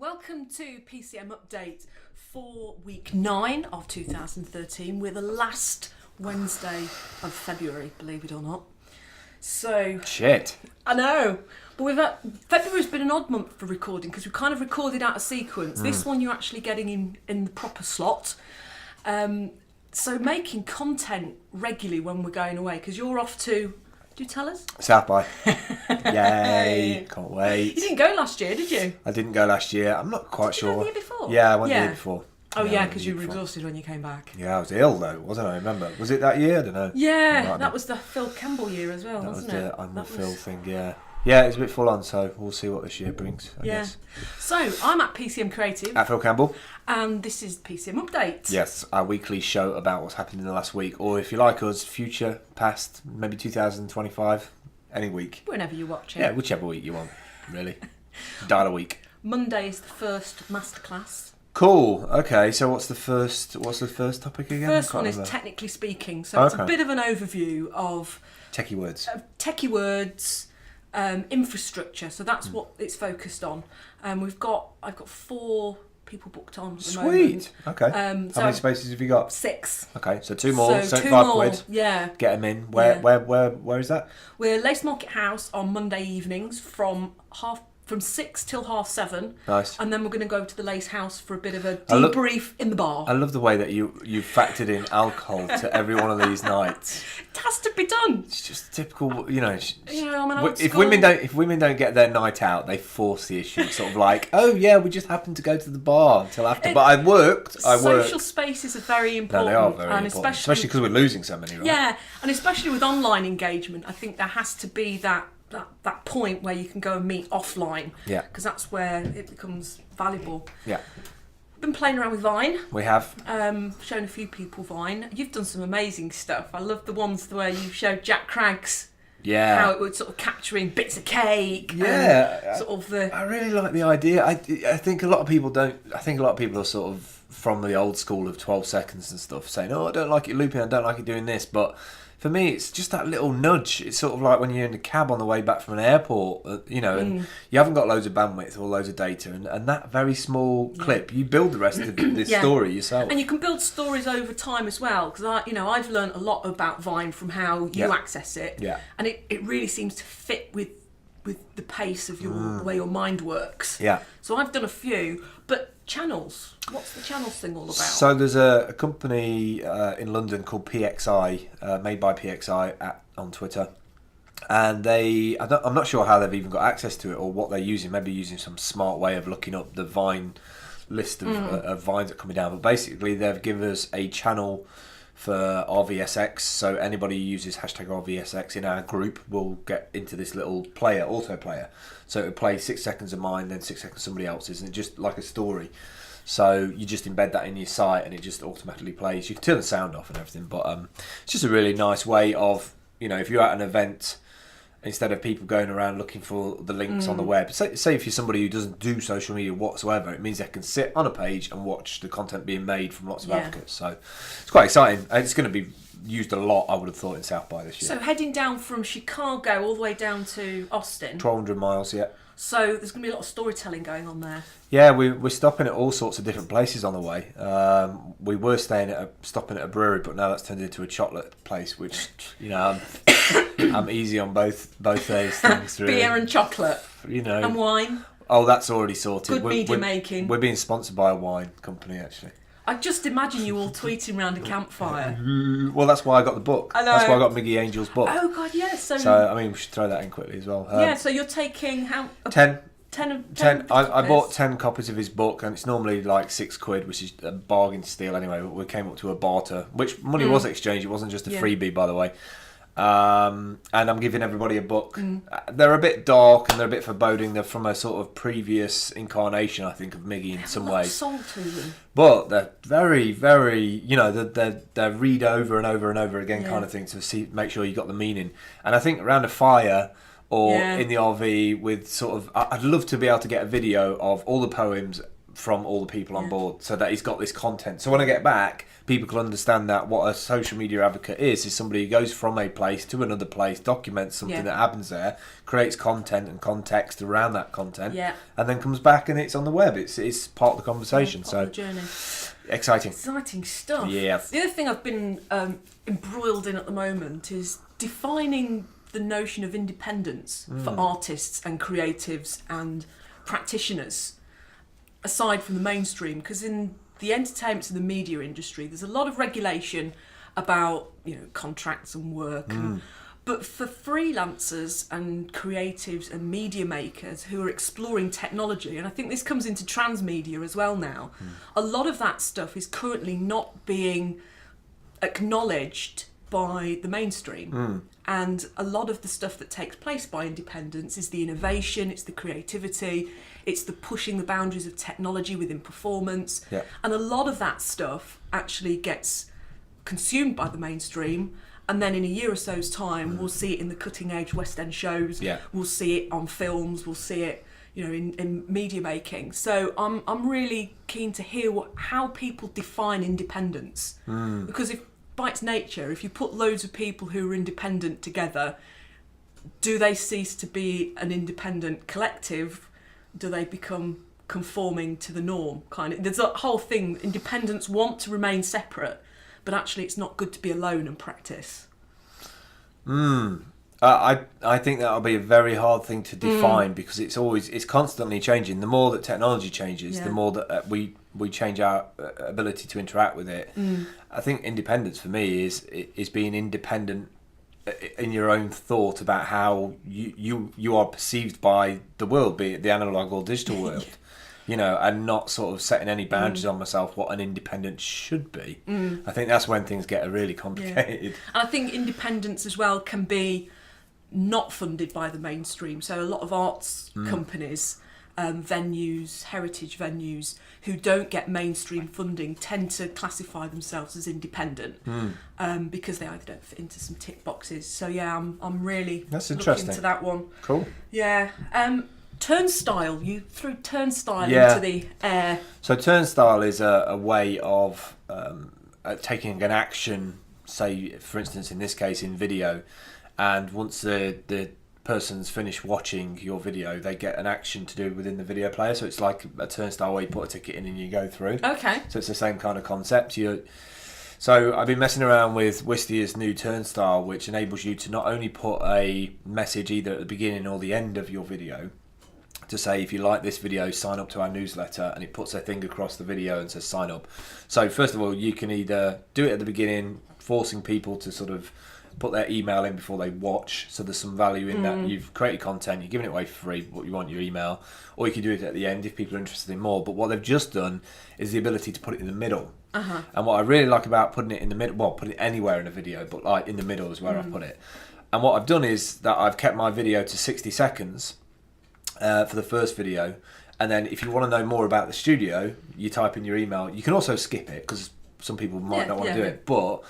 Welcome to PCM Update for week 9 of 2013. We're the last Wednesday of February, believe it or not. So shit. I know, but February's been an odd month for recording because we kind of recorded out of sequence. This one you're actually getting in the proper slot. So making content regularly when we're going away, because you're off to. Do you tell us? South by. Yay. Can't wait. You didn't go last year, did you? I didn't go last year. I'm not quite sure. Did you go the year before? Yeah, I went the year before. Oh yeah, because you were exhausted when you came back. Yeah, I was ill though, wasn't I? Remember? Was it that year? I don't know. Yeah, that was the Phil Campbell year as well, wasn't it? That was the annual Phil thing, yeah. Yeah, it's a bit full on, so we'll see what this year brings, I guess. So, I'm at PCM Creative. At Phil Campbell. And this is PCM Update. Yes, our weekly show about what's happened in the last week, or if you like us, future, past, maybe 2025, any week. Whenever you watch it. Yeah, whichever week you want, really. Dial a week. Monday is the first masterclass. Cool. Okay. So what's the first topic again? First one is technically speaking. So it's a bit of an overview of techie words, infrastructure. So that's what it's focused on. I've got 4 people booked on. At the moment. Okay. How many spaces have you got? 6. Okay. So 2 more. So 2 5 more, quid. Yeah. Get them in. Where is that? We're Lace Market House on Monday evenings from 6 till 7:30. Nice. And then we're going to go to the Lace House for a bit of a debrief in the bar. I love the way that you factored in alcohol to every one of these nights. It has to be done. It's just typical, I'm an old if school. If women don't get their night out, they force the issue. Sort of like, oh yeah, we just happened to go to the bar until after. But I worked. Social spaces are very important. No, they are very important, especially because we're losing so many, right? Yeah, and especially with online engagement, I think there has to be that point where you can go and meet offline. Yeah. Because that's where it becomes valuable. Yeah. Been playing around with Vine. We have. Shown a few people Vine. You've done some amazing stuff. I love the ones where you showed Jack Cragg's. Yeah. How it would sort of capturing bits of cake. Yeah. I really like the idea. I think a lot of people don't. I think a lot of people are sort of from the old school of 12 seconds and stuff, saying, "Oh, I don't like it looping. I don't like it doing this," but. For me, it's just that little nudge. It's sort of like when you're in a cab on the way back from an airport, and you haven't got loads of bandwidth or loads of data, and that very small clip, you build the rest of the story yourself. And you can build stories over time as well, because I've learned a lot about Vine from how you access it, and it really seems to fit with the pace of the way your mind works. Yeah. So I've done a few, but channels. What's the channels thing all about? So there's a company in London called PXI, made by PXI on Twitter, and I'm not sure how they've even got access to it or what they're using. Maybe using some smart way of looking up the Vine list of Vines that are coming down. But basically, they've given us a channel for RVSX, so anybody who uses hashtag RVSX in our group will get into this little auto player. So it'll play 6 seconds of mine, then 6 seconds of somebody else's, and it's just like a story. So you just embed that in your site, and it just automatically plays. You can turn the sound off and everything, but it's just a really nice way of, if you're at an event, instead of people going around looking for the links on the web. Say if you're somebody who doesn't do social media whatsoever, it means they can sit on a page and watch the content being made from lots of advocates. So it's quite exciting. And it's going to be used a lot, I would have thought, in South by this year. So heading down from Chicago all the way down to Austin. 1,200 miles, yeah. So there's going to be a lot of storytelling going on there. Yeah, we're stopping at all sorts of different places on the way. We were stopping at a brewery, but now that's turned into a chocolate place, which I'm easy on both those things. Really. Beer and chocolate, and wine. Oh, that's already sorted. Good media making. We're being sponsored by a wine company, actually. I just imagine you all tweeting around a campfire. Well, that's why I got the book. I know. That's why I got Miggy Angel's book. Oh God, yes. Yeah, so we should throw that in quickly as well. So you're taking how? 10. 10. I bought 10 copies of his book, and it's normally like £6, which is a bargain to steal anyway. But we came up to a barter, which money was exchanged. It wasn't just a freebie, by the way. And I'm giving everybody a book. They're a bit dark and they're a bit foreboding. They're from a sort of previous incarnation, I think, of Miggy in some ways. Soul to them. But they're very, very, they're read over and over and over again kind of thing to make sure you got the meaning. And I think around a fire or in the RV with sort of, I'd love to be able to get a video of all the poems from all the people on board, so that he's got this content. So when I get back, people can understand that what a social media advocate is somebody who goes from a place to another place, documents something that happens there, creates content and context around that content, and then comes back and it's on the web. It's part of the conversation. Part of the journey. Exciting stuff. Yeah. The other thing I've been embroiled in at the moment is defining the notion of independence for artists and creatives and practitioners, aside from the mainstream, because in the entertainment and the media industry, there's a lot of regulation about, contracts and work. But for freelancers and creatives and media makers who are exploring technology, and I think this comes into transmedia as well now, a lot of that stuff is currently not being acknowledged by the mainstream. And a lot of the stuff that takes place by independents is the innovation, it's the creativity, it's the pushing the boundaries of technology within performance. And a lot of that stuff actually gets consumed by the mainstream, and then in a year or so's time we'll see it in the cutting edge West End shows, we'll see it on films, we'll see it in media making. So I'm really keen to hear how people define independence, because if by its nature, if you put loads of people who are independent together, do they cease to be an independent collective? Do they become conforming to the norm? There's a whole thing. Independents want to remain separate, but actually it's not good to be alone and practice. I think that'll be a very hard thing to define, because it's constantly changing. The more that technology changes, the more that we change our ability to interact with it. I think independence for me is being independent in your own thought about how you are perceived by the world, be it the analog or digital world. And not sort of setting any boundaries on myself what an independent should be. I think that's when things get really complicated. And I think independence as well can be not funded by the mainstream. So a lot of arts companies, venues, heritage venues who don't get mainstream funding tend to classify themselves as independent, because they either don't fit into some tick boxes. So I'm really looking into that one. Cool. Yeah. Turnstile. You threw Turnstile into the air. So Turnstile is a way of taking an action, say, for instance, in this case, in video, and once the person's finished watching your video, they get an action to do within the video player. So it's like a turnstile where you put a ticket in and you go through. Okay. So it's the same kind of concept. So I've been messing around with Wistia's new Turnstile, which enables you to not only put a message either at the beginning or the end of your video, to say, if you like this video, sign up to our newsletter, and it puts a thing across the video and says sign up. So first of all, you can either do it at the beginning, forcing people to sort of put their email in before they watch, so there's some value in that. You've created content, you're giving it away for free, what you want, your email, or you can do it at the end if people are interested in more. But what they've just done is the ability to put it in the middle. And what I really like about putting it in the middle, put it anywhere in a video, but like in the middle is where I put it. And what I've done is that I've kept my video to 60 seconds for the first video, and then if you want to know more about the studio, you type in your email. You can also skip it, because some people might not want to do it, but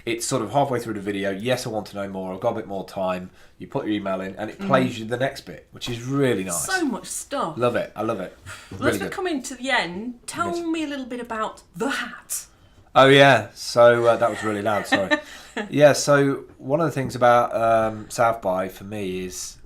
it's sort of halfway through the video. Yes, I want to know more, I've got a bit more time. You put your email in and it plays you the next bit, which is really nice. So much stuff. Love it. I love it. Well, as we're coming to the end, tell me a little bit about the hat. Oh yeah, so that was really loud, sorry. So one of the things about South by for me is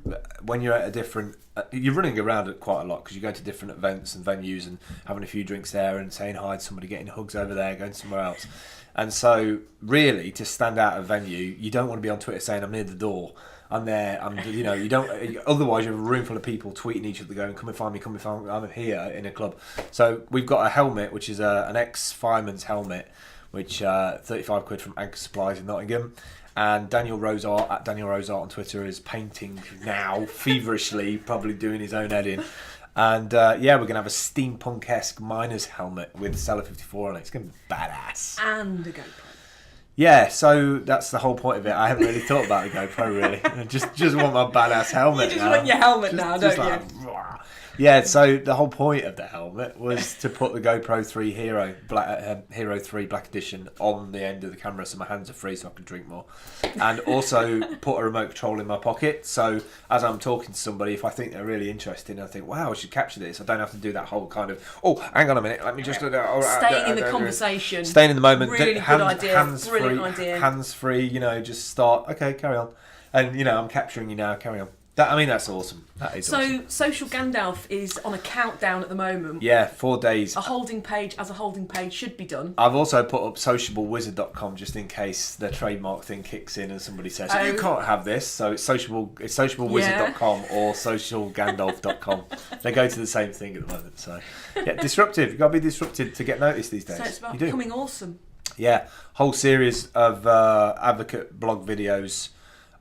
when you're at a different, you're running around it quite a lot, because you go to different events and venues and having a few drinks there and saying hi to somebody, getting hugs over there, going somewhere else. And so really, to stand out of a venue, you don't want to be on Twitter saying I'm near the door, I'm there, you don't, otherwise you have a room full of people tweeting each other going, come and find me, I'm here in a club. So we've got a helmet, which is an ex-fireman's helmet, which 35 quid from Anchor Supplies in Nottingham. And Daniel Rosart, at Daniel Rosart on Twitter, is painting now, feverishly, probably doing his own editing. And we're going to have a steampunk-esque miner's helmet with Cellar 54 on it. It's going to be badass. And a GoPro. Yeah, so that's the whole point of it. I haven't really thought about the GoPro, really. I just want my badass helmet now. You just want your helmet now, don't you? Like, Yeah, so the whole point of the helmet was to put the GoPro 3 Hero 3 Black Edition on the end of the camera so my hands are free so I can drink more. And also put a remote control in my pocket, so as I'm talking to somebody, if I think they're really interested, I think, wow, I should capture this. I don't have to do that whole kind of, oh, hang on a minute, let me just... Staying in the conversation. Staying in the moment. Really good idea. Brilliant idea. Hands free, just start, okay, carry on. And, I'm capturing you now, carry on. That's awesome. That is awesome. So, Social Gandalf is on a countdown at the moment. Yeah, 4 days. A holding page should be done. I've also put up sociablewizard.com just in case the trademark thing kicks in and somebody says, you can't have this. So it's sociablewizard.com or socialgandalf.com. They go to the same thing at the moment. So, yeah, disruptive. You've got to be disrupted to get noticed these days. So it's about becoming awesome. Yeah, whole series of advocate blog videos.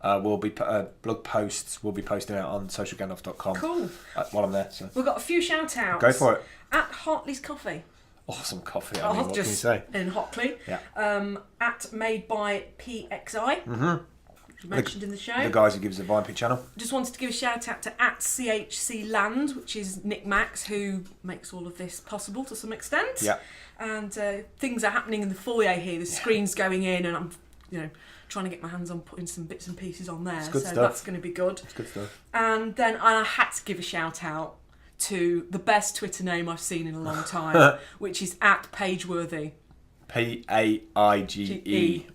Blog posts will be posting out on socialgandalf.com. Cool. While I'm there. So. We've got a few shout outs. Go for it. At Hartley's Coffee. Awesome coffee. What can you say? In Hockley. Yeah. At Made by PXI. Which we mentioned in the show. The guys who give us the Vine channel. Just wanted to give a shout out to at CHC Land, which is Nick Max, who makes all of this possible to some extent. Yeah. And things are happening in the foyer here. The screen's going in, and I'm, trying to get my hands on putting some bits and pieces on there. So that's going to be good. It's good stuff. And then I had to give a shout out to the best Twitter name I've seen in a long time, which is at Pageworthy. Paige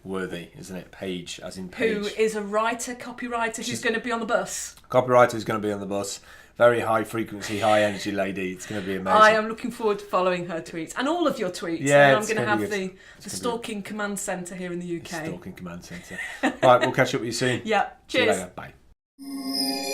worthy, isn't it? Page, as in page. Who is a copywriter who's going to be on the bus. Copywriter who's going to be on the bus. Very high frequency, high energy lady. It's going to be amazing. I am looking forward to following her tweets and all of your tweets. Yeah, and I'm going to have the stalking command centre here in the UK. Stalking command centre. Right, we'll catch up with you soon. Yeah, cheers. See you later. Bye.